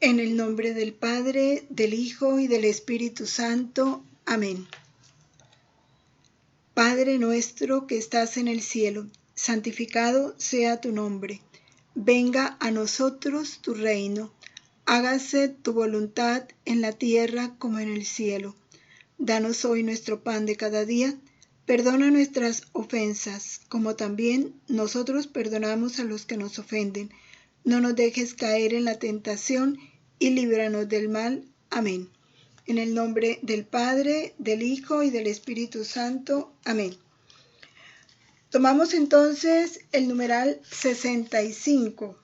En el nombre del Padre, del Hijo y del Espíritu Santo. Amén. Padre nuestro que estás en el cielo, santificado sea tu nombre. Venga a nosotros tu reino. Hágase tu voluntad en la tierra como en el cielo. Danos hoy nuestro pan de cada día. Perdona nuestras ofensas, como también nosotros perdonamos a los que nos ofenden. No nos dejes caer en la tentación y líbranos del mal. Amén. En el nombre del Padre, del Hijo y del Espíritu Santo. Amén. Tomamos entonces el numeral 65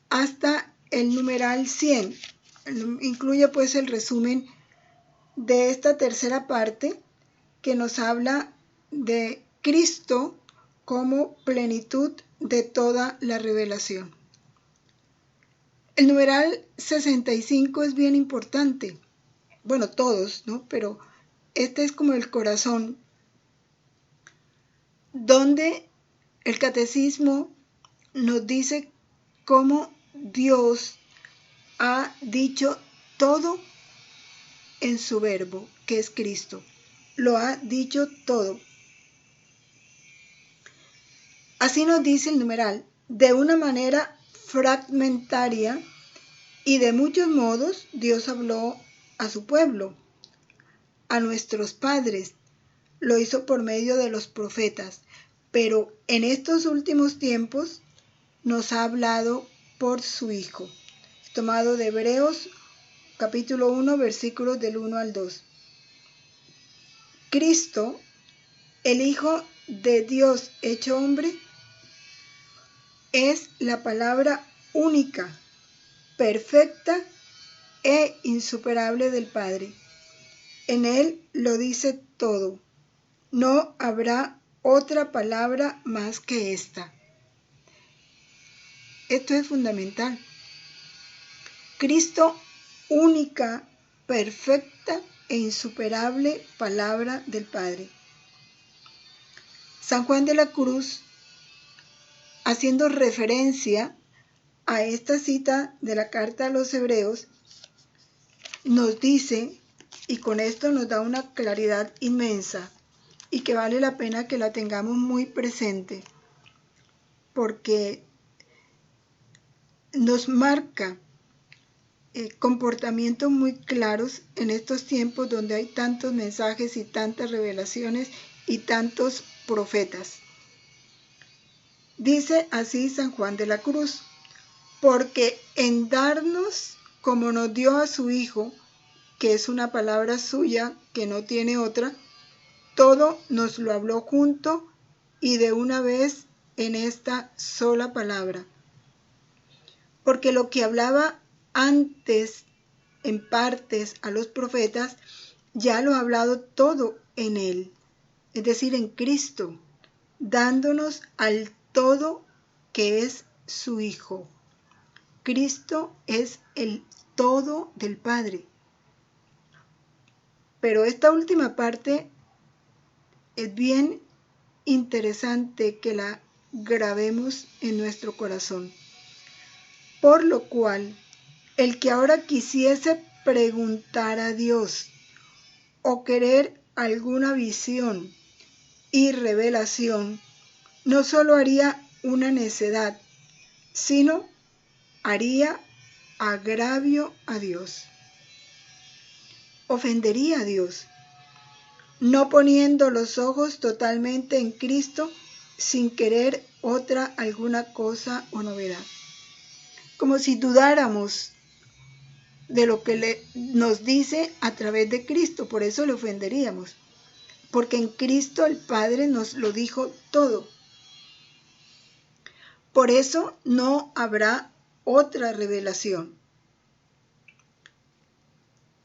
hasta el numeral 100. Incluye pues el resumen de esta tercera parte que nos habla de Cristo como plenitud de toda la revelación. El numeral 65 es bien importante. Bueno, todos, ¿no? Pero este es como el corazón, donde el catecismo nos dice cómo Dios ha dicho todo en su verbo, que es Cristo. Lo ha dicho todo. Así nos dice el numeral, de una manera fragmentaria y de muchos modos Dios habló a su pueblo, a nuestros padres, lo hizo por medio de los profetas, pero en estos últimos tiempos nos ha hablado por su Hijo. Tomado de Hebreos capítulo 1 versículos del 1 al 2. Cristo, el Hijo de Dios hecho hombre, es la palabra única, perfecta e insuperable del Padre. En Él lo dice todo. No habrá otra palabra más que esta. Esto es fundamental. Cristo, única, perfecta e insuperable palabra del Padre. San Juan de la Cruz, haciendo referencia a esta cita de la carta a los Hebreos, nos dice, y con esto nos da una claridad inmensa, y que vale la pena que la tengamos muy presente, porque nos marca comportamientos muy claros en estos tiempos donde hay tantos mensajes y tantas revelaciones y tantos profetas. Dice así San Juan de la Cruz, porque en darnos como nos dio a su Hijo, que es una palabra suya que no tiene otra, todo nos lo habló junto y de una vez en esta sola palabra. Porque lo que hablaba antes en partes a los profetas, ya lo ha hablado todo en Él, es decir, en Cristo, dándonos al todo que es su Hijo. Cristo es el todo del Padre. Pero esta última parte es bien interesante que la grabemos en nuestro corazón. Por lo cual, el que ahora quisiese preguntar a Dios o querer alguna visión y revelación, no solo haría una necedad, sino haría agravio a Dios. Ofendería a Dios, no poniendo los ojos totalmente en Cristo sin querer otra alguna cosa o novedad. Como si dudáramos de lo que nos dice a través de Cristo, por eso le ofenderíamos, porque en Cristo el Padre nos lo dijo todo. Por eso no habrá otra revelación.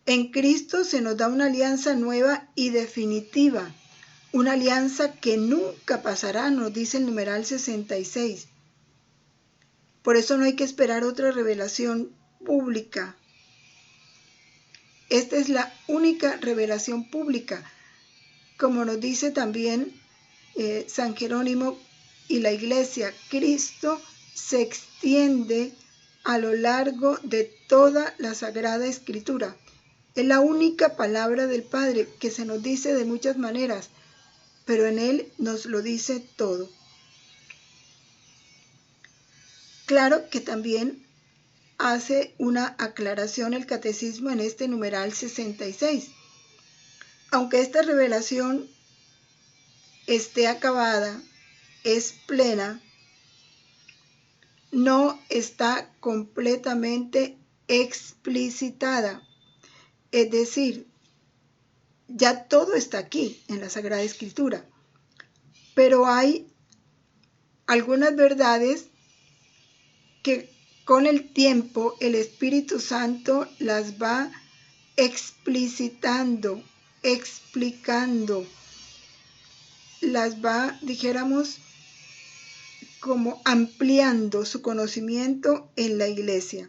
En Cristo se nos da una alianza nueva y definitiva, una alianza que nunca pasará, nos dice el numeral 66. Por eso no hay que esperar otra revelación pública. Esta es la única revelación pública, como nos dice también San Jerónimo y la Iglesia. Cristo se extiende a lo largo de toda la Sagrada Escritura. Es la única palabra del Padre que se nos dice de muchas maneras, pero en Él nos lo dice todo. Claro que también hace una aclaración el Catecismo en este numeral 66. Aunque esta revelación esté acabada, es plena, no está completamente explicitada. Es decir, ya todo está aquí en la Sagrada Escritura, pero hay algunas verdades que con el tiempo el Espíritu Santo las va explicitando, explicando, las va, dijéramos, como ampliando su conocimiento en la Iglesia.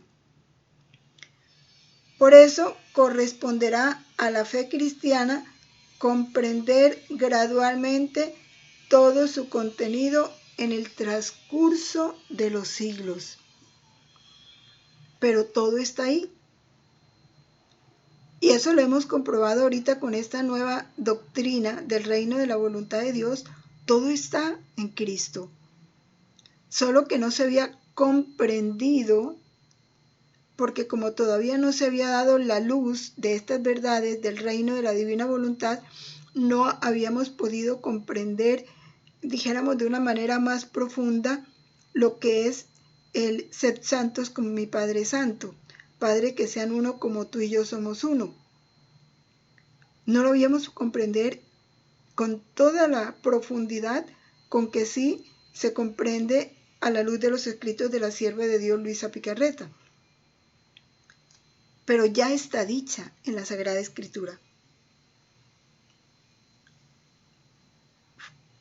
Por eso corresponderá a la fe cristiana comprender gradualmente todo su contenido en el transcurso de los siglos. Pero todo está ahí. Y eso lo hemos comprobado ahorita con esta nueva doctrina del reino de la voluntad de Dios. Todo está en Cristo. Solo que no se había comprendido, porque como todavía no se había dado la luz de estas verdades del reino de la divina voluntad, no habíamos podido comprender, dijéramos de una manera más profunda, lo que es el sed santos como mi Padre Santo. Padre, que sean uno como tú y yo somos uno. No lo habíamos comprender con toda la profundidad con que sí se comprende a la luz de los escritos de la sierva de Dios Luisa Picarreta. Pero ya está dicha en la Sagrada Escritura.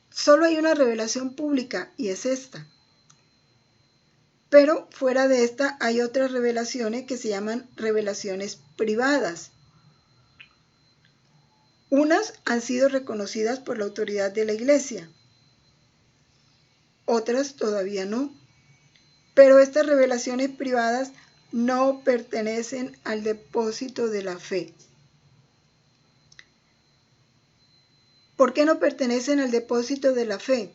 Solo hay una revelación pública y es esta. Pero fuera de esta hay otras revelaciones que se llaman revelaciones privadas. Unas han sido reconocidas por la autoridad de la Iglesia, otras todavía no. Pero estas revelaciones privadas no pertenecen al depósito de la fe. ¿Por qué no pertenecen al depósito de la fe?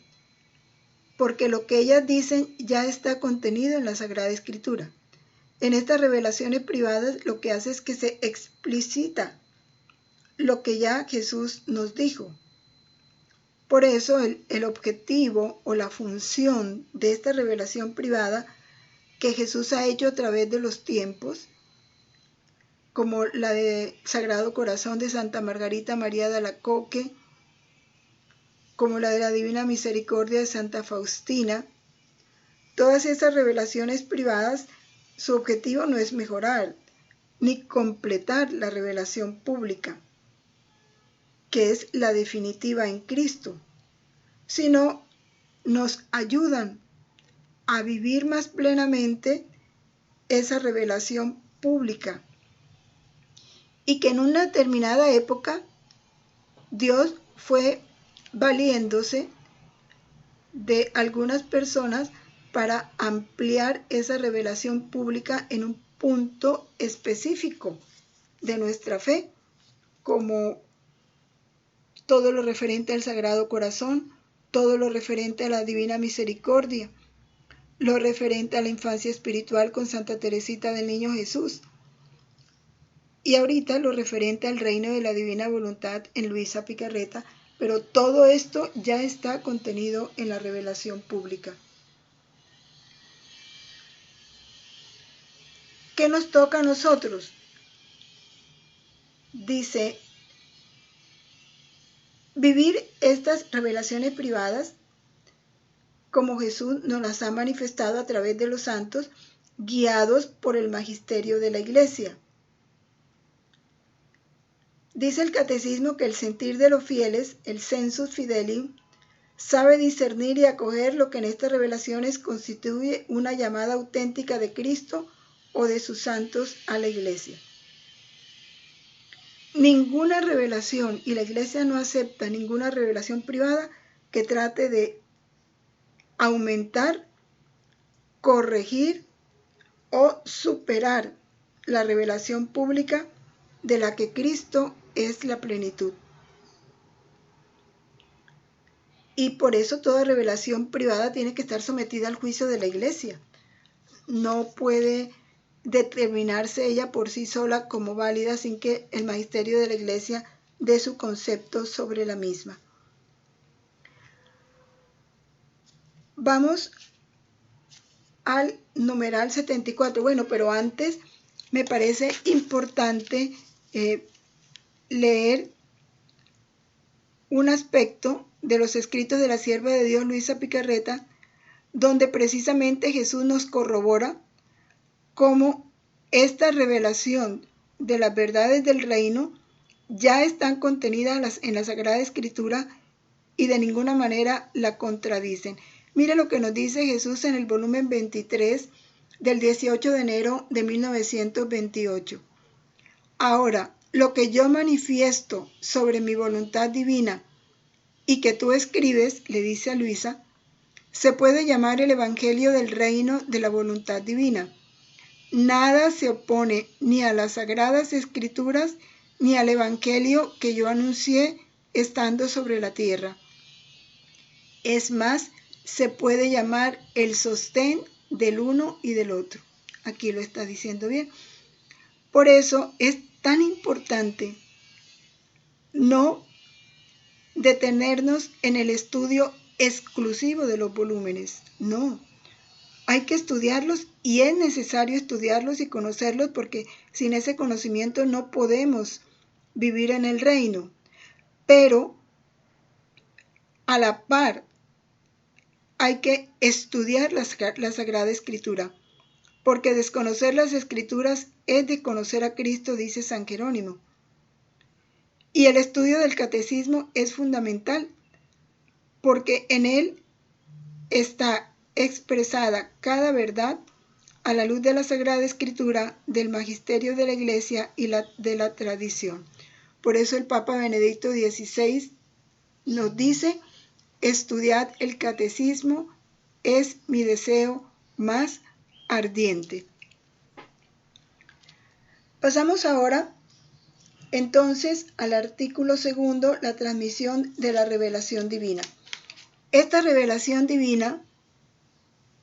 Porque lo que ellas dicen ya está contenido en la Sagrada Escritura. En estas revelaciones privadas lo que hace es que se explicita lo que ya Jesús nos dijo. Por eso el objetivo o la función de esta revelación privada que Jesús ha hecho a través de los tiempos, como la de Sagrado Corazón de Santa Margarita María de Alacoque, como la de la Divina Misericordia de Santa Faustina, todas esas revelaciones privadas, su objetivo no es mejorar ni completar la revelación pública, que es la definitiva en Cristo, sino nos ayudan a vivir más plenamente esa revelación pública y que en una determinada época Dios fue valiéndose de algunas personas para ampliar esa revelación pública en un punto específico de nuestra fe, como todo lo referente al Sagrado Corazón, todo lo referente a la Divina Misericordia, lo referente a la infancia espiritual con Santa Teresita del Niño Jesús, y ahorita lo referente al reino de la divina voluntad en Luisa Picarreta, pero todo esto ya está contenido en la revelación pública. ¿Qué nos toca a nosotros? Dice, vivir estas revelaciones privadas como Jesús nos las ha manifestado a través de los santos, guiados por el magisterio de la Iglesia. Dice el Catecismo que el sentir de los fieles, el sensus fidelium, sabe discernir y acoger lo que en estas revelaciones constituye una llamada auténtica de Cristo o de sus santos a la Iglesia. Ninguna revelación, y la Iglesia no acepta ninguna revelación privada que trate de aumentar, corregir o superar la revelación pública de la que Cristo es la plenitud. Y por eso toda revelación privada tiene que estar sometida al juicio de la Iglesia. No puede determinarse ella por sí sola como válida sin que el magisterio de la Iglesia dé su concepto sobre la misma. Vamos al numeral 74. Bueno, pero antes me parece importante leer un aspecto de los escritos de la sierva de Dios Luisa Picarreta, donde precisamente Jesús nos corrobora cómo esta revelación de las verdades del reino ya están contenidas en la Sagrada Escritura y de ninguna manera la contradicen. Mire lo que nos dice Jesús en el volumen 23 del 18 de enero de 1928. Ahora, lo que yo manifiesto sobre mi voluntad divina y que tú escribes, le dice a Luisa, se puede llamar el Evangelio del Reino de la Voluntad Divina. Nada se opone ni a las Sagradas Escrituras ni al Evangelio que yo anuncié estando sobre la tierra. Es más, se puede llamar el sostén del uno y del otro. Aquí lo está diciendo bien. Por eso es tan importante no detenernos en el estudio exclusivo de los volúmenes. No, hay que estudiarlos y es necesario estudiarlos y conocerlos porque sin ese conocimiento no podemos vivir en el reino. Pero a la par hay que estudiar la Sagrada Escritura, porque desconocer las Escrituras es desconocer a Cristo, dice San Jerónimo. Y el estudio del catecismo es fundamental, porque en él está expresada cada verdad a la luz de la Sagrada Escritura, del magisterio de la Iglesia y de la tradición. Por eso el Papa Benedicto XVI nos dice: estudiad el catecismo, es mi deseo más ardiente. Pasamos ahora entonces al artículo 2, la transmisión de la revelación divina. Esta revelación divina,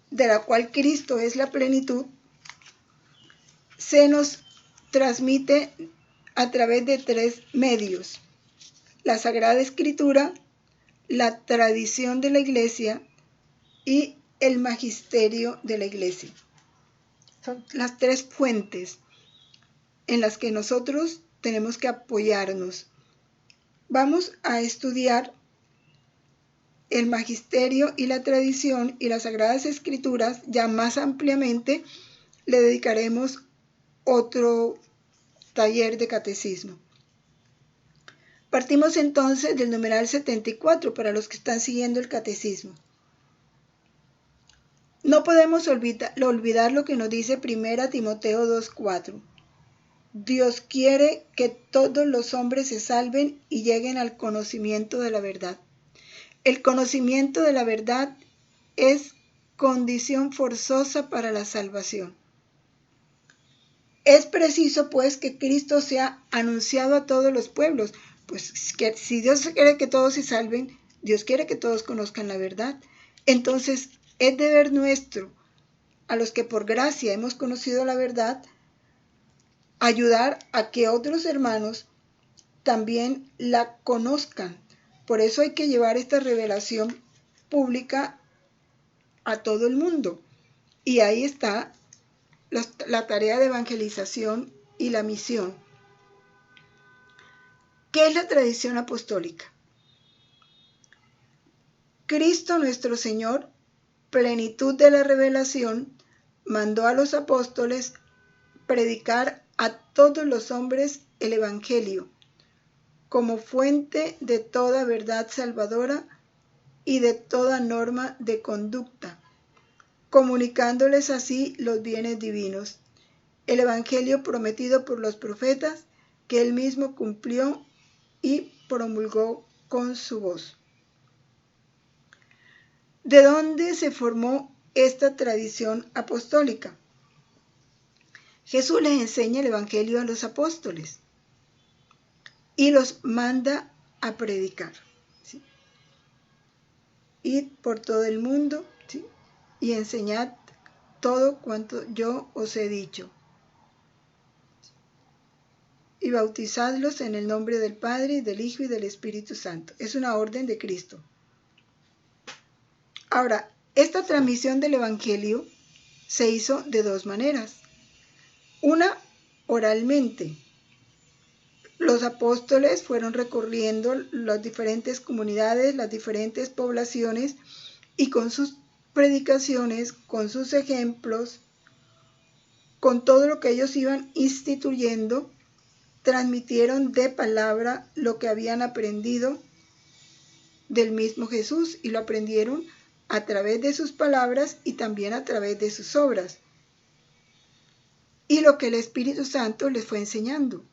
de la cual Cristo es la plenitud, se nos transmite a través de 3 medios: la Sagrada Escritura, la tradición de la Iglesia y el magisterio de la Iglesia. Son las 3 fuentes en las que nosotros tenemos que apoyarnos. Vamos a estudiar el magisterio y la tradición y las Sagradas Escrituras. Ya más ampliamente le dedicaremos otro taller de catecismo. Partimos entonces del numeral 74 para los que están siguiendo el catecismo. No podemos olvidar lo que nos dice 1 Timoteo 2:4. Dios quiere que todos los hombres se salven y lleguen al conocimiento de la verdad. El conocimiento de la verdad es condición forzosa para la salvación. Es preciso, pues, que Cristo sea anunciado a todos los pueblos, pues que si Dios quiere que todos se salven, Dios quiere que todos conozcan la verdad. Entonces, es deber nuestro, a los que por gracia hemos conocido la verdad, ayudar a que otros hermanos también la conozcan. Por eso hay que llevar esta revelación pública a todo el mundo. Y ahí está la tarea de evangelización y la misión. ¿Qué es la tradición apostólica? Cristo nuestro Señor, plenitud de la revelación, mandó a los apóstoles predicar a todos los hombres el Evangelio, como fuente de toda verdad salvadora y de toda norma de conducta, comunicándoles así los bienes divinos, el Evangelio prometido por los profetas, que él mismo cumplió y promulgó con su voz. ¿De dónde se formó esta tradición apostólica? Jesús les enseña el Evangelio a los apóstoles y los manda a predicar. ¿Sí? Id por todo el mundo, ¿sí? Y enseñad todo cuanto yo os he dicho. Y bautizadlos en el nombre del Padre, y del Hijo, y del Espíritu Santo. Es una orden de Cristo. Ahora, esta transmisión del Evangelio se hizo de dos maneras. Una, oralmente. Los apóstoles fueron recorriendo las diferentes comunidades, las diferentes poblaciones, y con sus predicaciones, con sus ejemplos, con todo lo que ellos iban instituyendo, transmitieron de palabra lo que habían aprendido del mismo Jesús, y lo aprendieron a través de sus palabras y también a través de sus obras, y lo que el Espíritu Santo les fue enseñando,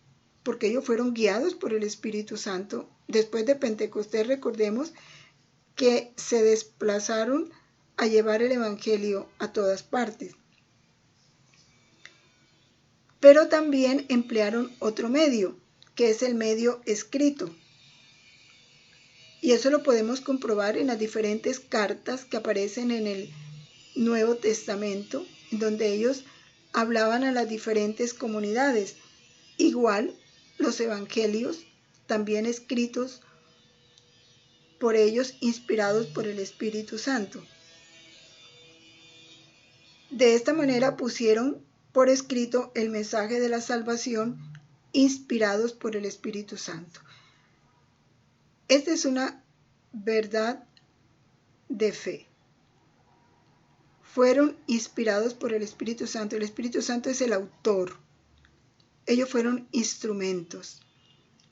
porque ellos fueron guiados por el Espíritu Santo. Después de Pentecostés, recordemos que se desplazaron a llevar el Evangelio a todas partes. Pero también emplearon otro medio, que es el medio escrito. Y eso lo podemos comprobar en las diferentes cartas que aparecen en el Nuevo Testamento, en donde ellos hablaban a las diferentes comunidades. Igual los evangelios, también escritos por ellos, inspirados por el Espíritu Santo. De esta manera pusieron por escrito el mensaje de la salvación, inspirados por el Espíritu Santo. Esta es una verdad de fe. Fueron inspirados por el Espíritu Santo. El Espíritu Santo es el autor. Ellos fueron instrumentos.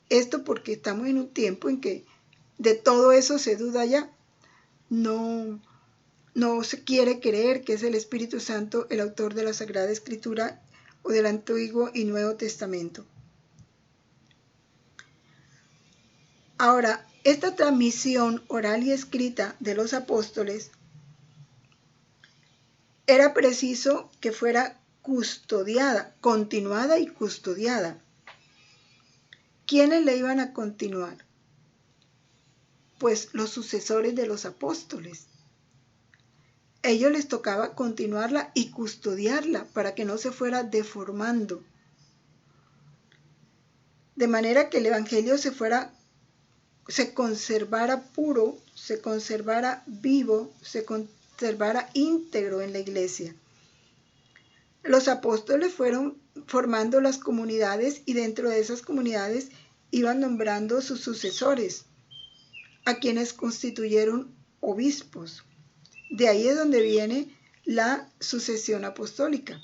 Esto porque estamos en un tiempo en que de todo eso se duda ya. No se quiere creer que es el Espíritu Santo el autor de la Sagrada Escritura o del Antiguo y Nuevo Testamento. Ahora, esta transmisión oral y escrita de los apóstoles era preciso que fuera custodiada, continuada y custodiada. ¿Quiénes le iban a continuar? Pues los sucesores de los apóstoles. A ellos les tocaba continuarla y custodiarla para que no se fuera deformando. De manera que el Evangelio se conservara puro, se conservara vivo, se conservara íntegro en la iglesia. Los apóstoles fueron formando las comunidades y dentro de esas comunidades iban nombrando sus sucesores, a quienes constituyeron obispos. De ahí es donde viene la sucesión apostólica.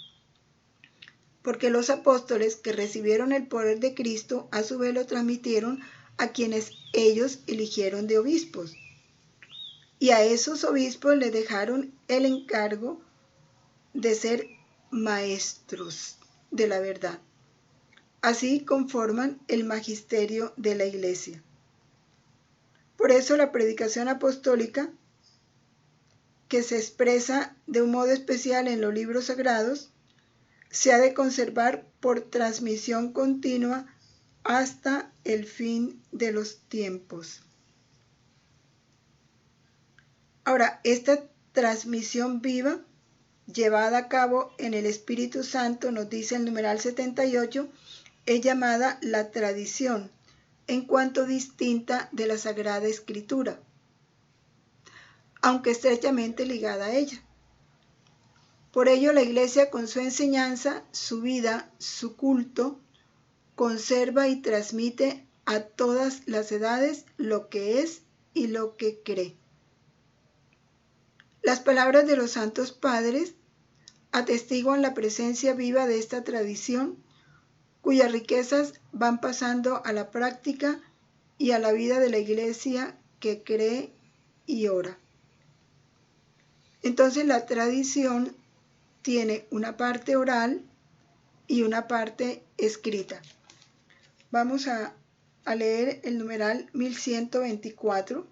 Porque los apóstoles que recibieron el poder de Cristo, a su vez lo transmitieron a quienes ellos eligieron de obispos. Y a esos obispos les dejaron el encargo de ser maestros de la verdad. Así conforman el magisterio de la Iglesia. Por eso la predicación apostólica, que se expresa de un modo especial en los libros sagrados, se ha de conservar por transmisión continua hasta el fin de los tiempos. Ahora, esta transmisión viva, llevada a cabo en el Espíritu Santo, nos dice el numeral 78, es llamada la tradición, en cuanto distinta de la Sagrada Escritura, aunque estrechamente ligada a ella. Por ello, la Iglesia, con su enseñanza, su vida, su culto, conserva y transmite a todas las edades lo que es y lo que cree. Las palabras de los santos padres atestiguan la presencia viva de esta tradición, cuyas riquezas van pasando a la práctica y a la vida de la Iglesia que cree y ora. Entonces la tradición tiene una parte oral y una parte escrita. Vamos a leer el numeral 1124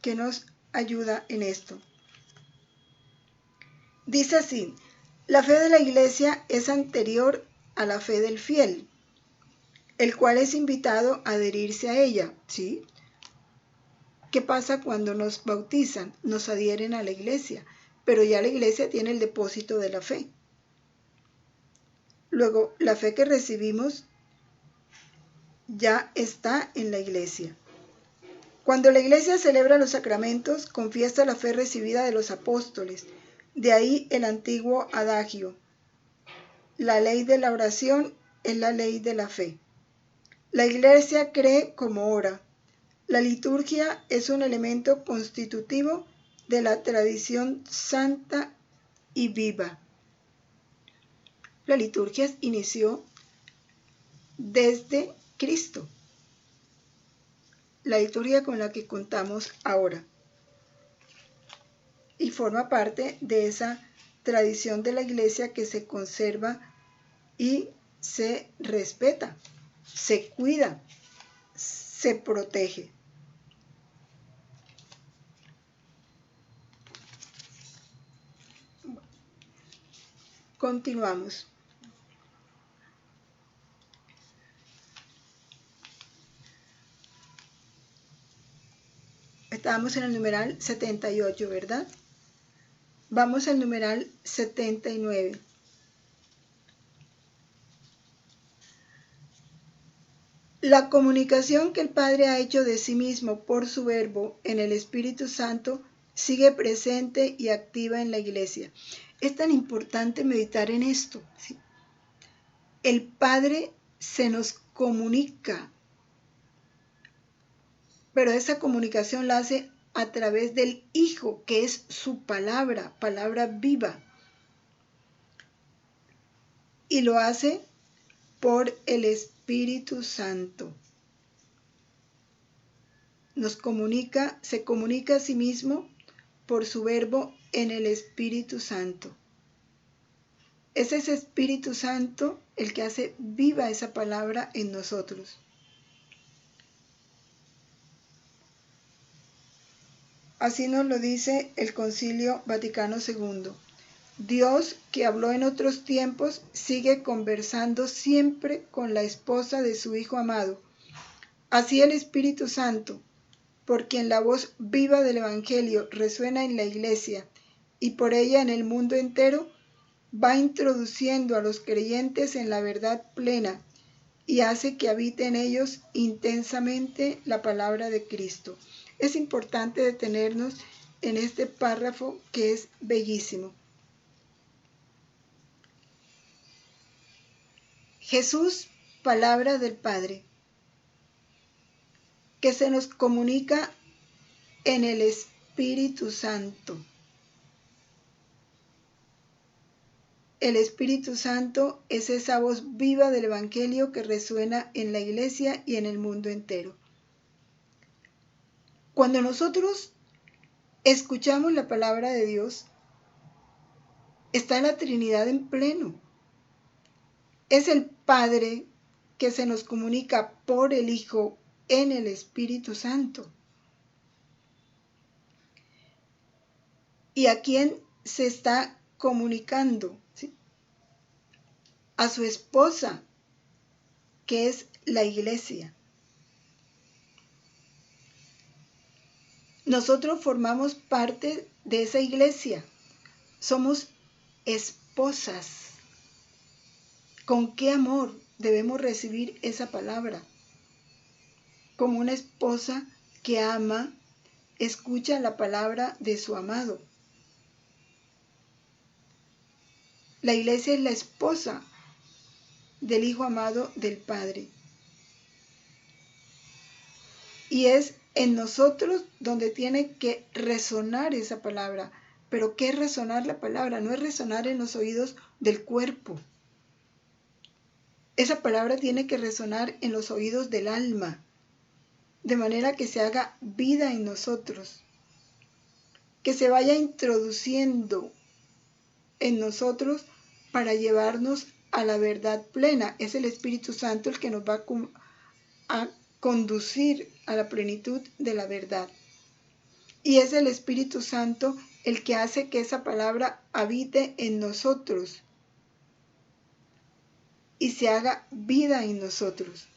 que nos ayuda en esto. Dice así: La fe de la Iglesia es anterior a la fe del fiel, el cual es invitado a adherirse a ella, ¿sí? ¿Qué pasa cuando nos bautizan? Nos adhieren a la Iglesia, pero ya la Iglesia tiene el depósito de la fe. Luego, la fe que recibimos ya está en la Iglesia. Cuando la Iglesia celebra los sacramentos, confiesa la fe recibida de los apóstoles. De ahí el antiguo adagio: la ley de la oración es la ley de la fe. La Iglesia cree como ora. La liturgia es un elemento constitutivo de la tradición santa y viva. La liturgia inició desde Cristo, la liturgia con la que contamos ahora, y forma parte de esa tradición de la Iglesia que se conserva y se respeta, se cuida, se protege. Continuamos. Estábamos en el numeral 78, ¿verdad? Vamos al numeral 79. La comunicación que el Padre ha hecho de sí mismo por su Verbo en el Espíritu Santo sigue presente y activa en la Iglesia. Es tan importante meditar en esto, ¿sí? El Padre se nos comunica, pero esa comunicación la hace a través del Hijo, que es su palabra, palabra viva. Y lo hace por el Espíritu Santo. Se comunica a sí mismo por su Verbo en el Espíritu Santo. Es ese Espíritu Santo el que hace viva esa palabra en nosotros. Así nos lo dice el Concilio Vaticano II. Dios, que habló en otros tiempos, sigue conversando siempre con la esposa de su Hijo amado. Así el Espíritu Santo, por quien la voz viva del Evangelio resuena en la Iglesia y por ella en el mundo entero, va introduciendo a los creyentes en la verdad plena y hace que habite en ellos intensamente la palabra de Cristo. Es importante detenernos en este párrafo que es bellísimo. Jesús, palabra del Padre, que se nos comunica en el Espíritu Santo. El Espíritu Santo es esa voz viva del Evangelio que resuena en la Iglesia y en el mundo entero. Cuando nosotros escuchamos la palabra de Dios, está la Trinidad en pleno. Es el Padre que se nos comunica por el Hijo en el Espíritu Santo. ¿Y a quién se está comunicando? ¿Sí? A su esposa, que es la Iglesia. Nosotros formamos parte de esa Iglesia. Somos esposas. ¿Con qué amor debemos recibir esa palabra? Como una esposa que ama, escucha la palabra de su amado. La Iglesia es la esposa del Hijo amado del Padre. Y es en nosotros donde tiene que resonar esa palabra. Pero ¿qué es resonar la palabra? No es resonar en los oídos del cuerpo. Esa palabra tiene que resonar en los oídos del alma, de manera que se haga vida en nosotros, que se vaya introduciendo en nosotros para llevarnos a la verdad plena. Es el Espíritu Santo el que nos va a conducir a la plenitud de la verdad. Y es el Espíritu Santo el que hace que esa palabra habite en nosotros y se haga vida en nosotros.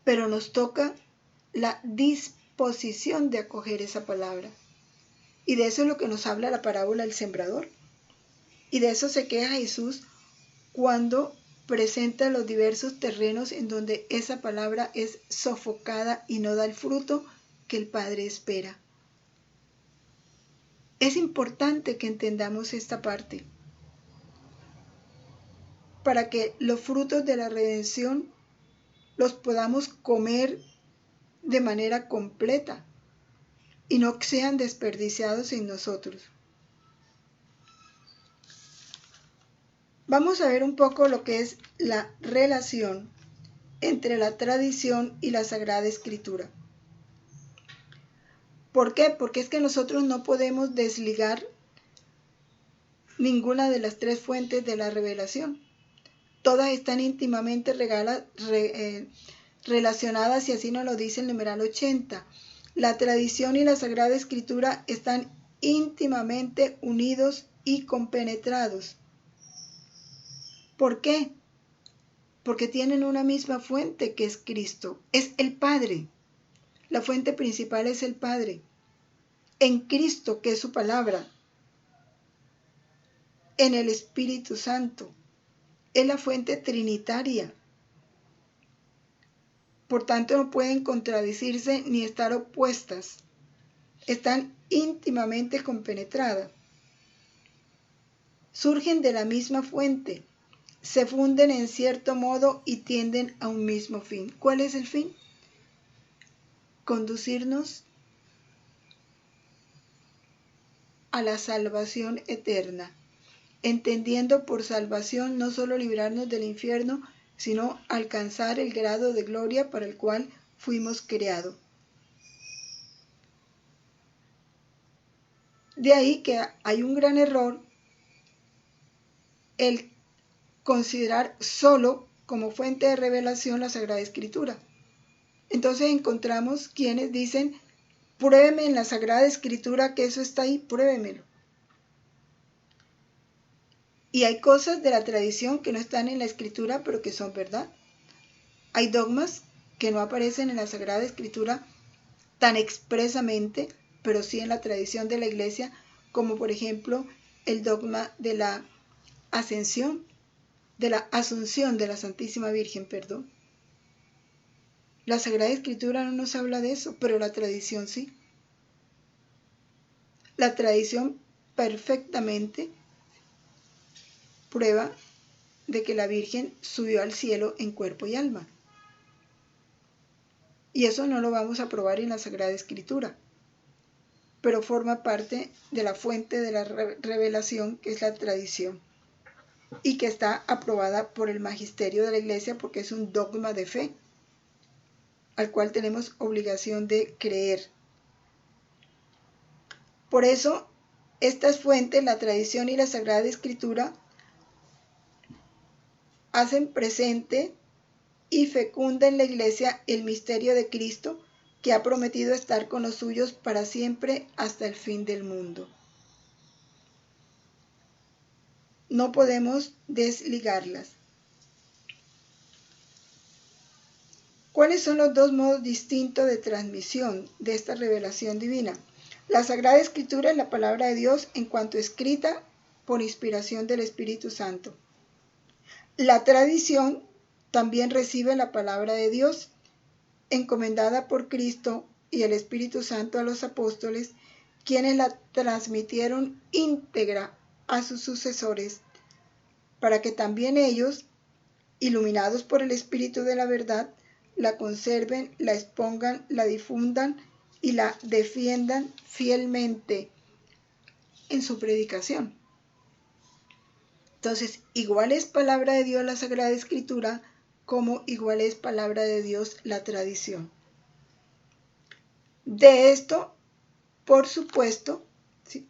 Pero nos toca la disposición de acoger esa palabra. Y de eso es lo que nos habla la parábola del sembrador. Y de eso se queja Jesús cuando presenta los diversos terrenos en donde esa palabra es sofocada y no da el fruto que el Padre espera. Es importante que entendamos esta parte para que los frutos de la redención los podamos comer de manera completa y no sean desperdiciados en nosotros. Vamos a ver un poco lo que es la relación entre la tradición y la Sagrada Escritura. ¿Por qué? Porque es que nosotros no podemos desligar ninguna de las tres fuentes de la revelación. Todas están íntimamente relacionadas y así nos lo dice el numeral 80. La tradición y la Sagrada Escritura están íntimamente unidos y compenetrados. ¿Por qué? Porque tienen una misma fuente que es Cristo, es el Padre. La fuente principal es el Padre. En Cristo, que es su palabra. En el Espíritu Santo. Es la fuente trinitaria. Por tanto, no pueden contradecirse ni estar opuestas. Están íntimamente compenetradas. Surgen de la misma fuente. Se funden en cierto modo y tienden a un mismo fin. ¿Cuál es el fin? Conducirnos a la salvación eterna, entendiendo por salvación no solo librarnos del infierno, sino alcanzar el grado de gloria para el cual fuimos creados. De ahí que hay un gran error el considerar solo como fuente de revelación la Sagrada Escritura. Entonces encontramos quienes dicen: pruébeme en la Sagrada Escritura que eso está ahí, pruébemelo. Y hay cosas de la tradición que no están en la Escritura, pero que son verdad. Hay dogmas que no aparecen en la Sagrada Escritura tan expresamente, pero sí en la tradición de la Iglesia, como por ejemplo el dogma de la ascensión, de la asunción de la Santísima Virgen, perdón. La Sagrada Escritura no nos habla de eso, pero la tradición sí. La tradición perfectamente prueba de que la Virgen subió al cielo en cuerpo y alma. Y eso no lo vamos a probar en la Sagrada Escritura, pero forma parte de la fuente de la revelación, que es la tradición, y que está aprobada por el magisterio de la Iglesia porque es un dogma de fe, al cual tenemos obligación de creer. Por eso, estas fuentes, la tradición y la Sagrada Escritura, hacen presente y fecunda en la Iglesia el misterio de Cristo, que ha prometido estar con los suyos para siempre hasta el fin del mundo. No podemos desligarlas. ¿Cuáles son los dos modos distintos de transmisión de esta revelación divina? La Sagrada Escritura es la palabra de Dios en cuanto escrita por inspiración del Espíritu Santo. La tradición también recibe la palabra de Dios, encomendada por Cristo y el Espíritu Santo a los apóstoles, quienes la transmitieron íntegra a sus sucesores, para que también ellos, iluminados por el Espíritu de la verdad, la conserven, la expongan, la difundan y la defiendan fielmente en su predicación. Entonces, igual es palabra de Dios la Sagrada Escritura, como igual es palabra de Dios la tradición. De esto, por supuesto, ¿sí?,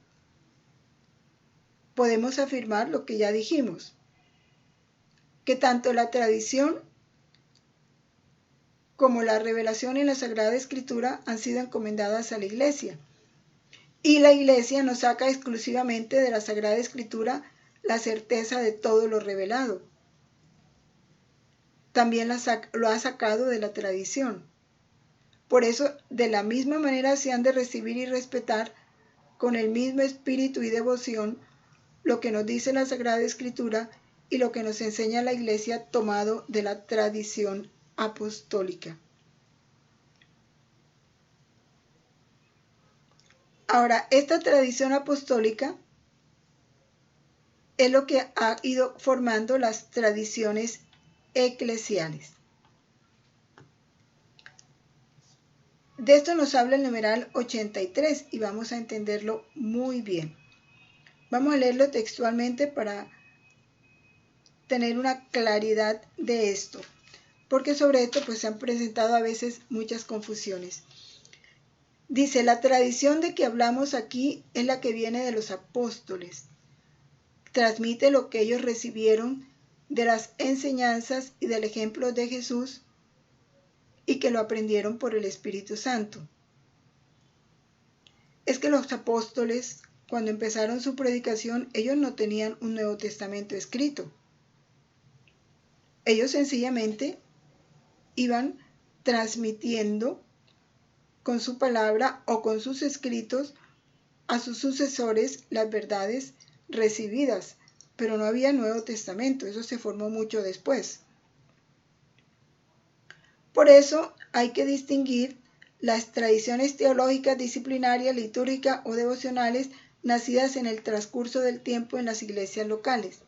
podemos afirmar lo que ya dijimos, que tanto la tradición como la revelación en la Sagrada Escritura, han sido encomendadas a la Iglesia. Y la Iglesia nos saca exclusivamente de la Sagrada Escritura la certeza de todo lo revelado. También lo ha sacado de la tradición. Por eso, de la misma manera se han de recibir y respetar con el mismo espíritu y devoción lo que nos dice la Sagrada Escritura y lo que nos enseña la Iglesia tomado de la tradición apostólica. Ahora, esta tradición apostólica es lo que ha ido formando las tradiciones eclesiales. De esto nos habla el numeral 83 y vamos a entenderlo muy bien. Vamos a leerlo textualmente para tener una claridad de esto, porque sobre esto pues se han presentado a veces muchas confusiones. Dice, la tradición de que hablamos aquí es la que viene de los apóstoles. Transmite lo que ellos recibieron de las enseñanzas y del ejemplo de Jesús y que lo aprendieron por el Espíritu Santo. Es que los apóstoles, cuando empezaron su predicación, ellos no tenían un Nuevo Testamento escrito. Ellos sencillamente iban transmitiendo con su palabra o con sus escritos a sus sucesores las verdades recibidas, pero no había Nuevo Testamento, eso se formó mucho después. Por eso hay que distinguir las tradiciones teológicas, disciplinarias, litúrgicas o devocionales nacidas en el transcurso del tiempo en las iglesias locales.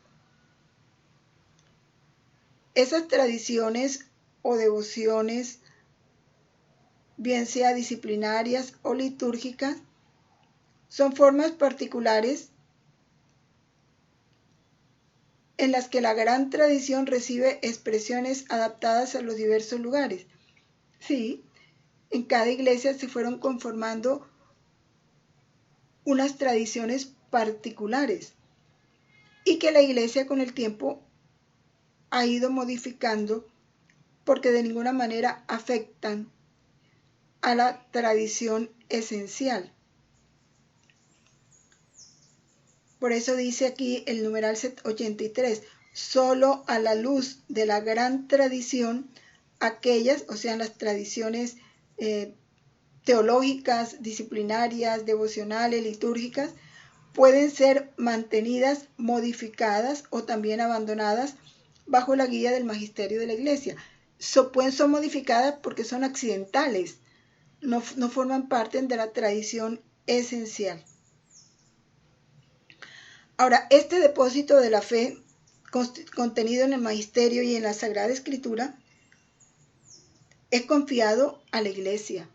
Esas tradiciones o devociones, bien sea disciplinarias o litúrgicas, son formas particulares en las que la gran tradición recibe expresiones adaptadas a los diversos lugares. Sí, en cada iglesia se fueron conformando unas tradiciones particulares y que la iglesia con el tiempo ha ido modificando porque de ninguna manera afectan a la tradición esencial. Por eso dice aquí el numeral 83, solo a la luz de la gran tradición, aquellas, o sea, las tradiciones teológicas, disciplinarias, devocionales, litúrgicas, pueden ser mantenidas, modificadas o también abandonadas bajo la guía del magisterio de la iglesia. Son modificadas porque son accidentales, no forman parte de la tradición esencial. Ahora, este depósito de la fe contenido en el magisterio y en la Sagrada Escritura es confiado a la iglesia.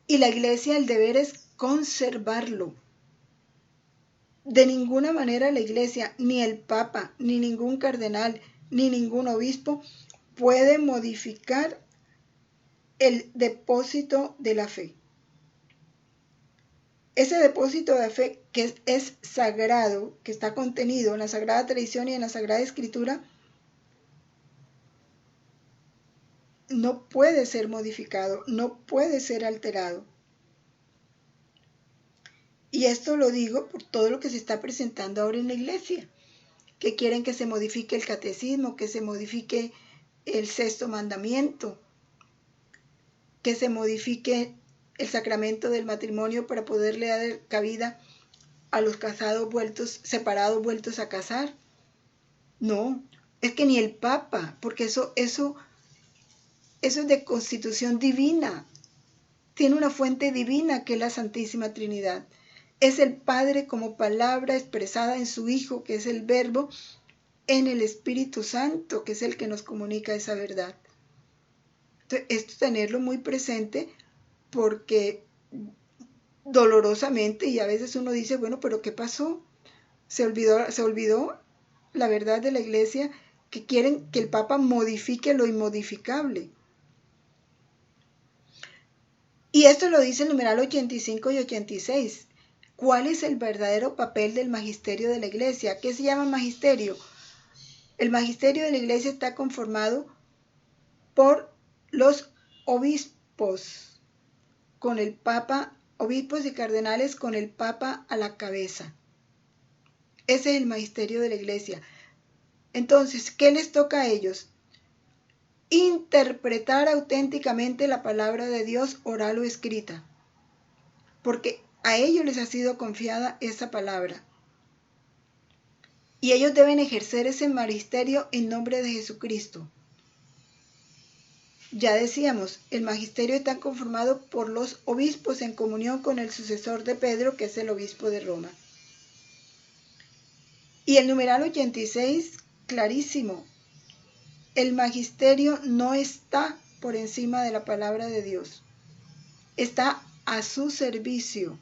Y la iglesia, el deber es conservarlo. De ninguna manera la iglesia, ni el papa, ni ningún cardenal, ni ningún obispo puede modificar el depósito de la fe. Ese depósito de fe que es sagrado, que está contenido en la Sagrada Tradición y en la Sagrada Escritura, no puede ser modificado, no puede ser alterado. Y esto lo digo por todo lo que se está presentando ahora en la iglesia, que quieren que se modifique el catecismo, que se modifique el sexto mandamiento, que se modifique el sacramento del matrimonio para poderle dar cabida a los casados separados vueltos a casar. No, es que ni el Papa, porque eso es de constitución divina, tiene una fuente divina que es la Santísima Trinidad. Es el Padre como palabra expresada en su Hijo, que es el Verbo, en el Espíritu Santo, que es el que nos comunica esa verdad. Entonces, esto tenerlo muy presente porque dolorosamente, y a veces uno dice, bueno, pero ¿qué pasó? Se olvidó la verdad de la iglesia, que quieren que el Papa modifique lo inmodificable. Y esto lo dice el numeral 85 y 86. ¿Cuál es el verdadero papel del magisterio de la iglesia? ¿Qué se llama magisterio? El magisterio de la iglesia está conformado por los obispos con el Papa, obispos y cardenales con el Papa a la cabeza. Ese es el magisterio de la Iglesia. Entonces, ¿qué les toca a ellos? Interpretar auténticamente la palabra de Dios oral o escrita, porque a ellos les ha sido confiada esa palabra. Y ellos deben ejercer ese magisterio en nombre de Jesucristo. Ya decíamos, el magisterio está conformado por los obispos en comunión con el sucesor de Pedro, que es el obispo de Roma. Y el numeral 86, clarísimo. El magisterio no está por encima de la palabra de Dios. Está a su servicio.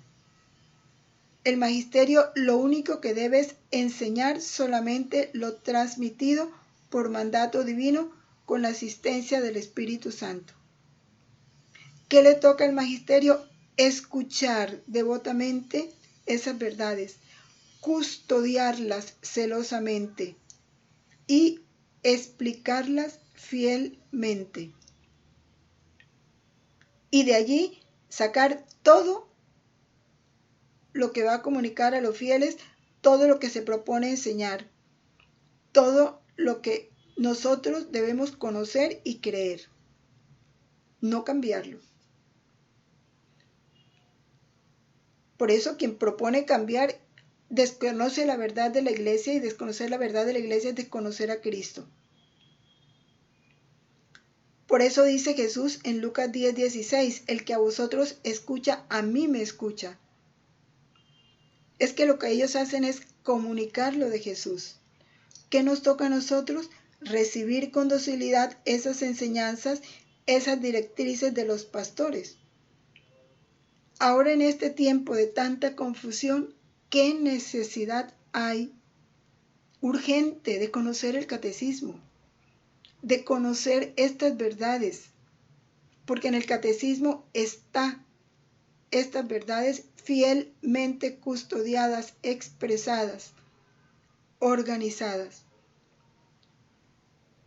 El magisterio lo único que debe es enseñar solamente lo transmitido por mandato divino con la asistencia del Espíritu Santo. ¿Qué le toca al magisterio? Escuchar devotamente esas verdades, custodiarlas celosamente y explicarlas fielmente. Y de allí sacar todo lo que va a comunicar a los fieles, todo lo que se propone enseñar, todo lo que nosotros debemos conocer y creer, no cambiarlo. Por eso quien propone cambiar desconoce la verdad de la Iglesia, y desconocer la verdad de la Iglesia es desconocer a Cristo. Por eso dice Jesús en Lucas 10:16, el que a vosotros escucha, a mí me escucha. Es que lo que ellos hacen es comunicar lo de Jesús. ¿Qué nos toca a nosotros? Recibir con docilidad esas enseñanzas, esas directrices de los pastores. Ahora en este tiempo de tanta confusión, ¿qué necesidad hay urgente de conocer el catecismo? De conocer estas verdades, porque en el catecismo está estas verdades fielmente custodiadas, expresadas, organizadas,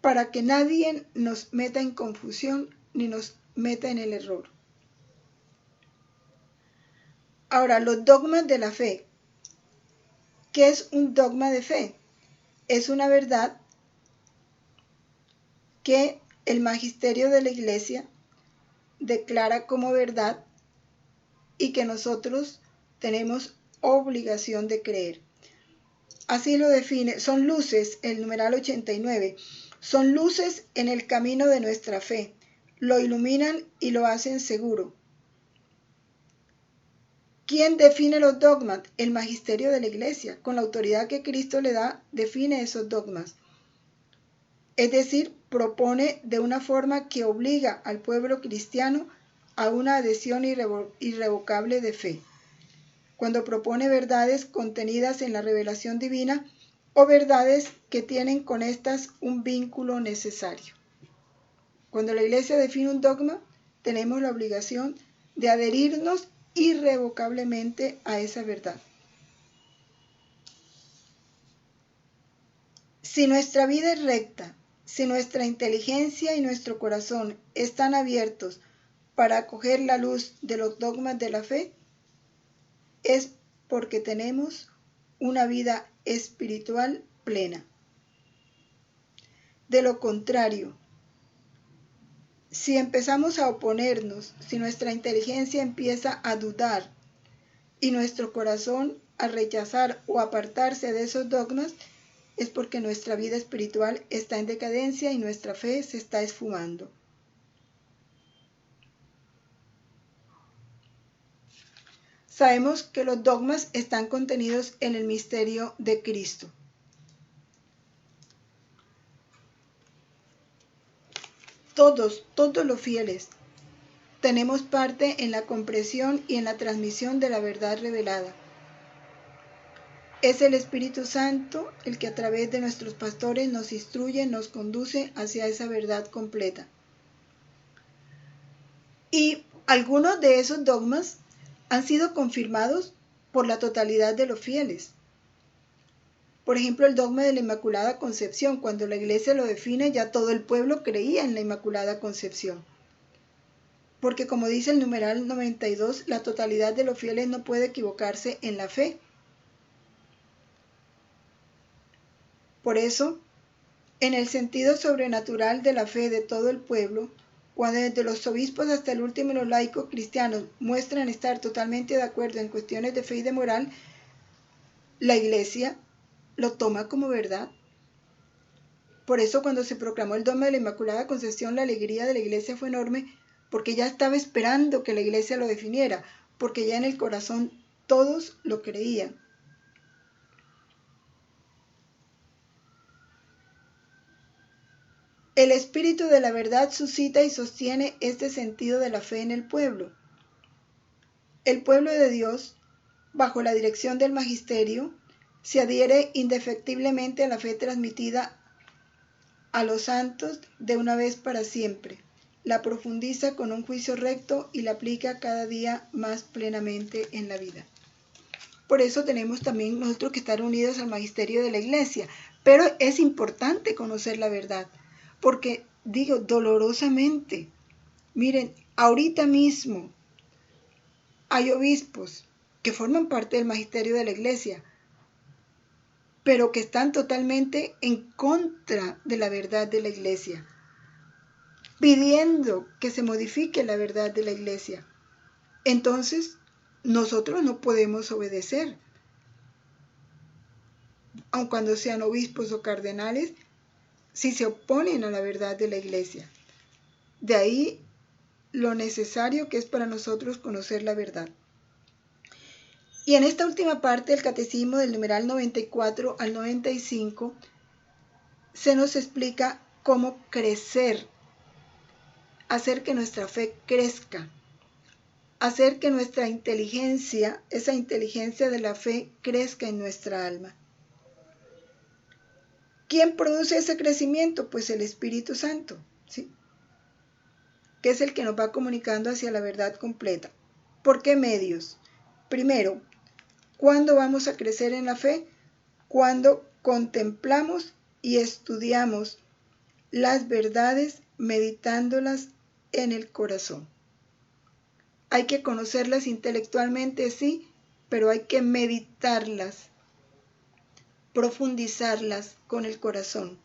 para que nadie nos meta en confusión ni nos meta en el error. Ahora, los dogmas de la fe. ¿Qué es un dogma de fe? Es una verdad que el magisterio de la Iglesia declara como verdad y que nosotros tenemos obligación de creer. Así lo define, son luces, el numeral 89, son luces en el camino de nuestra fe, lo iluminan y lo hacen seguro. ¿Quién define los dogmas? El magisterio de la Iglesia, con la autoridad que Cristo le da, define esos dogmas. Es decir, propone de una forma que obliga al pueblo cristiano a una adhesión irrevocable de fe. Cuando propone verdades contenidas en la revelación divina o verdades que tienen con estas un vínculo necesario. Cuando la Iglesia define un dogma, tenemos la obligación de adherirnos irrevocablemente a esa verdad. Si nuestra vida es recta, si nuestra inteligencia y nuestro corazón están abiertos para acoger la luz de los dogmas de la fe, es porque tenemos una vida espiritual plena. De lo contrario, si empezamos a oponernos, si nuestra inteligencia empieza a dudar y nuestro corazón a rechazar o apartarse de esos dogmas, es porque nuestra vida espiritual está en decadencia y nuestra fe se está esfumando. Sabemos que los dogmas están contenidos en el misterio de Cristo. Todos los fieles tenemos parte en la comprensión y en la transmisión de la verdad revelada. Es el Espíritu Santo el que a través de nuestros pastores nos instruye, nos conduce hacia esa verdad completa. Y algunos de esos dogmas han sido confirmados por la totalidad de los fieles. Por ejemplo, el dogma de la Inmaculada Concepción. Cuando la Iglesia lo define, ya todo el pueblo creía en la Inmaculada Concepción. porque como dice el numeral 92, la totalidad de los fieles no puede equivocarse en la fe. Por eso, en el sentido sobrenatural de la fe de todo el pueblo, cuando desde los obispos hasta el último de los laicos cristianos muestran estar totalmente de acuerdo en cuestiones de fe y de moral, la Iglesia lo toma como verdad. Por eso cuando se proclamó el dogma de la Inmaculada Concepción, la alegría de la Iglesia fue enorme, porque ya estaba esperando que la Iglesia lo definiera, porque ya en el corazón todos lo creían. El Espíritu de la verdad suscita y sostiene este sentido de la fe en el pueblo. El pueblo de Dios, bajo la dirección del magisterio, se adhiere indefectiblemente a la fe transmitida a los santos de una vez para siempre, la profundiza con un juicio recto y la aplica cada día más plenamente en la vida. Por eso tenemos también nosotros que estar unidos al magisterio de la Iglesia, pero es importante conocer la verdad, porque digo dolorosamente, miren, ahorita mismo hay obispos que forman parte del magisterio de la Iglesia, pero que están totalmente en contra de la verdad de la Iglesia, pidiendo que se modifique la verdad de la Iglesia. Entonces, nosotros no podemos obedecer, aun cuando sean obispos o cardenales, si se oponen a la verdad de la Iglesia. De ahí lo necesario que es para nosotros conocer la verdad. Y en esta última parte del catecismo, del numeral 94 al 95, se nos explica cómo crecer, hacer que nuestra fe crezca, hacer que nuestra inteligencia, esa inteligencia de la fe, crezca en nuestra alma. ¿Quién produce ese crecimiento? Pues el Espíritu Santo, ¿sí? Que es el que nos va comunicando hacia la verdad completa. ¿Por qué medios? Primero, ¿cuándo vamos a crecer en la fe? Cuando contemplamos y estudiamos las verdades meditándolas en el corazón. Hay que conocerlas intelectualmente, sí, pero hay que meditarlas, profundizarlas con el corazón.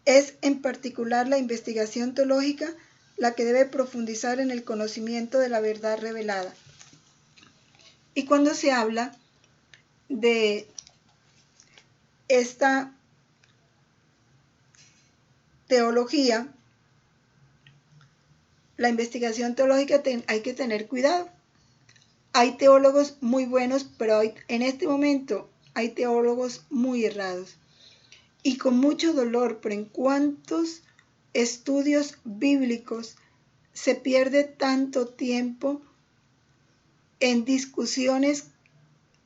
Es en particular la investigación teológica la que debe profundizar en el conocimiento de la verdad revelada. Y cuando se habla de esta teología, la investigación teológica hay que tener cuidado. Hay teólogos muy buenos, pero en este momento hay teólogos muy errados. Y con mucho dolor, pero en cuántos estudios bíblicos se pierde tanto tiempo en discusiones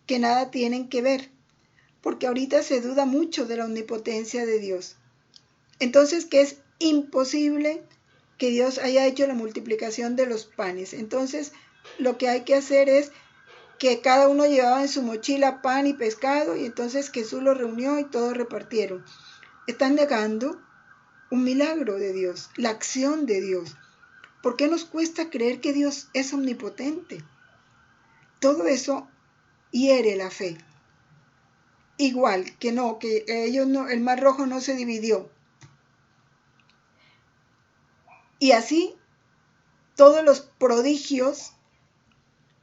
que nada tienen que ver, porque ahorita se duda mucho de la omnipotencia de Dios. Entonces, que es imposible que Dios haya hecho la multiplicación de los panes. Entonces, lo que hay que hacer es que cada uno llevaba en su mochila pan y pescado, y entonces Jesús los reunió y todos repartieron. Están negando un milagro de Dios, la acción de Dios. ¿Por qué nos cuesta creer que Dios es omnipotente? Todo eso hiere la fe. Igual que ellos no, el Mar Rojo no se dividió. Y así, todos los prodigios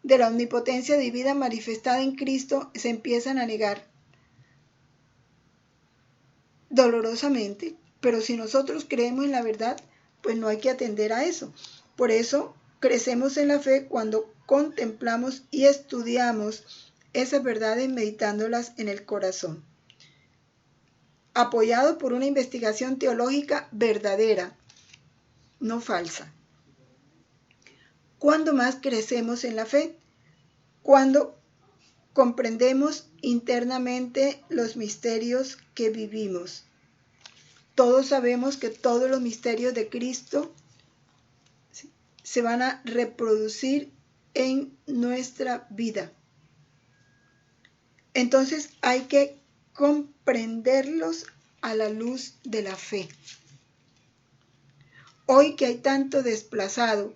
de la omnipotencia divina manifestada en Cristo se empiezan a negar dolorosamente, pero si nosotros creemos en la verdad, pues no hay que atender a eso. Por eso crecemos en la fe cuando contemplamos y estudiamos esas verdades meditándolas en el corazón, apoyado por una investigación teológica verdadera, no falsa. ¿Cuándo más crecemos en la fe? Cuando comprendemos internamente los misterios que vivimos. Todos sabemos que todos los misterios de Cristo se van a reproducir en nuestra vida. Entonces hay que comprenderlos a la luz de la fe. Hoy que hay tanto desplazado,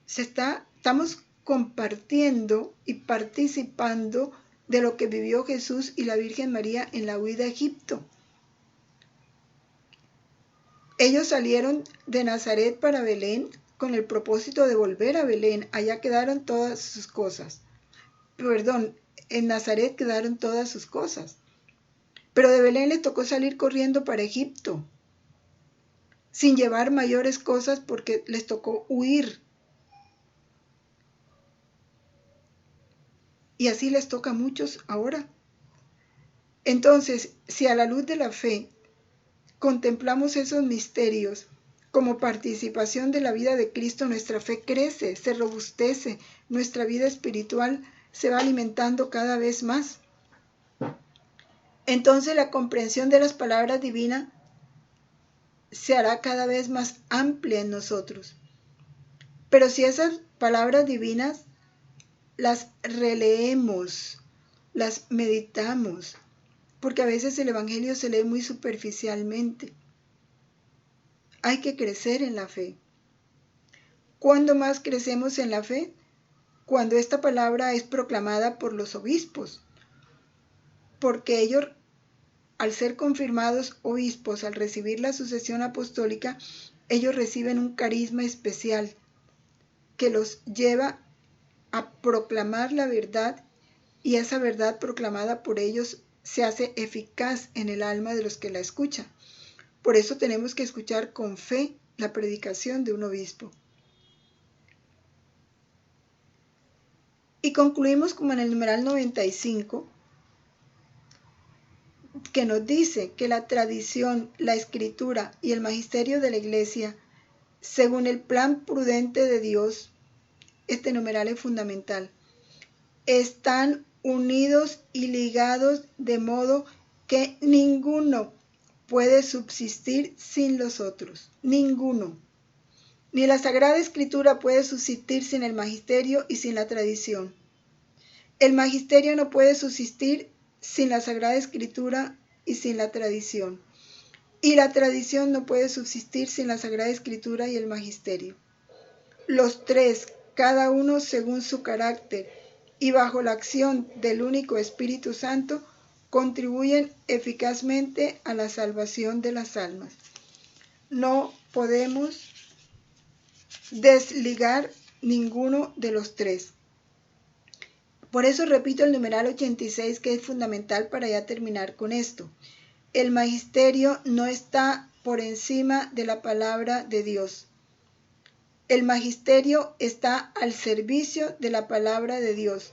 estamos compartiendo y participando de lo que vivió Jesús y la Virgen María en la huida a Egipto. Ellos salieron de Nazaret para Belén con el propósito de volver a Belén. Allá quedaron todas sus cosas. En Nazaret quedaron todas sus cosas. Pero de Belén les tocó salir corriendo para Egipto, sin llevar mayores cosas porque les tocó huir. Y así les toca a muchos ahora. Entonces, si a la luz de la fe contemplamos esos misterios como participación de la vida de Cristo, nuestra fe crece, se robustece, nuestra vida espiritual se va alimentando cada vez más. Entonces la comprensión de las palabras divinas se hará cada vez más amplia en nosotros. Pero si esas palabras divinas las releemos, las meditamos, porque a veces el Evangelio se lee muy superficialmente. Hay que crecer en la fe. ¿Cuándo más crecemos en la fe? Cuando esta palabra es proclamada por los obispos, porque ellos, al ser confirmados obispos, al recibir la sucesión apostólica, ellos reciben un carisma especial que los lleva a proclamar la verdad, y esa verdad proclamada por ellos se hace eficaz en el alma de los que la escuchan. Por eso tenemos que escuchar con fe la predicación de un obispo. Y concluimos como en el numeral 95, que nos dice que la tradición, la escritura y el magisterio de la Iglesia, según el plan prudente de Dios, este numeral es fundamental, están unidos y ligados de modo que ninguno puede subsistir sin los otros. Ninguno. Ni la Sagrada Escritura puede subsistir sin el magisterio y sin la tradición. El magisterio no puede subsistir sin la Sagrada Escritura y sin la tradición. Y la tradición no puede subsistir sin la Sagrada Escritura y el magisterio. Los tres, cada uno según su carácter y bajo la acción del único Espíritu Santo, contribuyen eficazmente a la salvación de las almas. No podemos desligar ninguno de los tres. Por eso repito el numeral 86, que es fundamental para ya terminar con esto. El magisterio no está por encima de la palabra de Dios. El magisterio está al servicio de la palabra de Dios,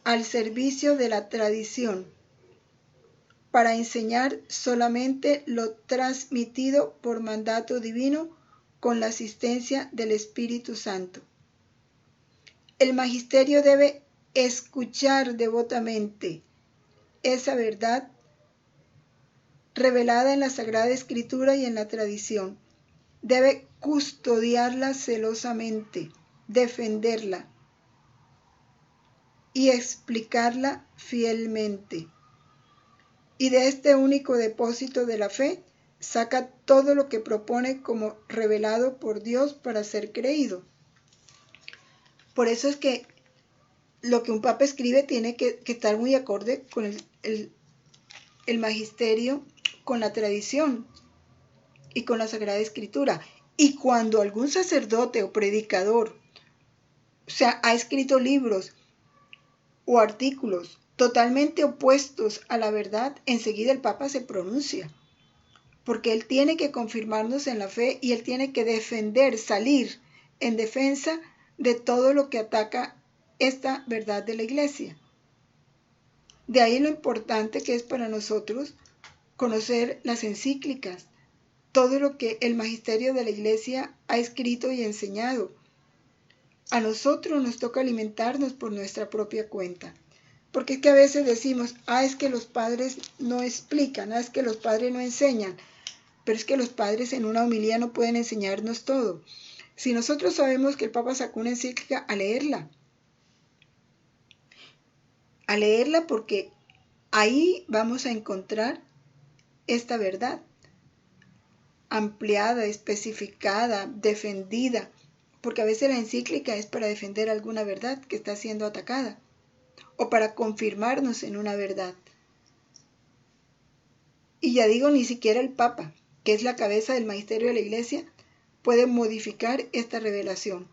al servicio de la tradición, para enseñar solamente lo transmitido por mandato divino con la asistencia del Espíritu Santo. El magisterio debe escuchar devotamente esa verdad revelada en la Sagrada Escritura y en la tradición. Debe custodiarla celosamente, defenderla y explicarla fielmente. Y de este único depósito de la fe saca todo lo que propone como revelado por Dios para ser creído. Por eso es que lo que un papa escribe tiene que estar muy acorde con el magisterio, con la tradición y con la Sagrada Escritura. Y cuando algún sacerdote o predicador, ha escrito libros o artículos totalmente opuestos a la verdad, enseguida el Papa se pronuncia, porque él tiene que confirmarnos en la fe y él tiene que defender, salir en defensa de todo lo que ataca esta verdad de la Iglesia. De ahí lo importante que es para nosotros conocer las encíclicas, todo lo que el magisterio de la Iglesia ha escrito y enseñado. A nosotros nos toca alimentarnos por nuestra propia cuenta. Porque es que a veces decimos, es que los padres no explican, es que los padres no enseñan. Pero es que los padres en una homilía no pueden enseñarnos todo. Si nosotros sabemos que el Papa sacó una encíclica, a leerla porque ahí vamos a encontrar esta verdad. ampliada, especificada, defendida, porque a veces la encíclica es para defender alguna verdad que está siendo atacada o para confirmarnos en una verdad. Y ya digo, ni siquiera el Papa, que es la cabeza del magisterio de la Iglesia, puede modificar esta revelación,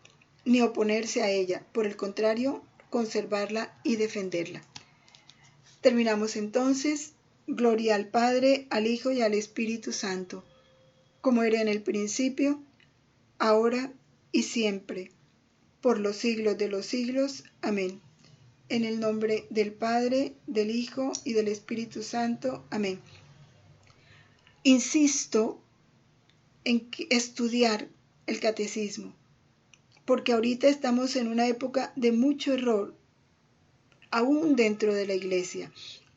ni oponerse a ella, por el contrario, conservarla y defenderla. Terminamos entonces. Gloria al Padre, al Hijo y al Espíritu Santo, como era en el principio, ahora y siempre, por los siglos de los siglos. Amén. En el nombre del Padre, del Hijo y del Espíritu Santo. Amén. Insisto en estudiar el catecismo, porque ahorita estamos en una época de mucho error, aún dentro de la Iglesia,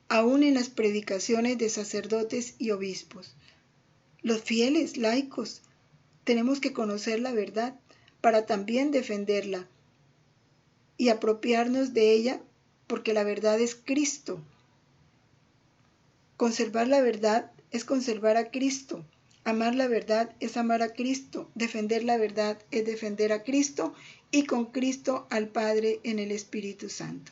aún en las predicaciones de sacerdotes y obispos. Los fieles, laicos, tenemos que conocer la verdad para también defenderla y apropiarnos de ella, porque la verdad es Cristo. Conservar la verdad es conservar a Cristo. Amar la verdad es amar a Cristo. Defender la verdad es defender a Cristo y con Cristo al Padre en el Espíritu Santo.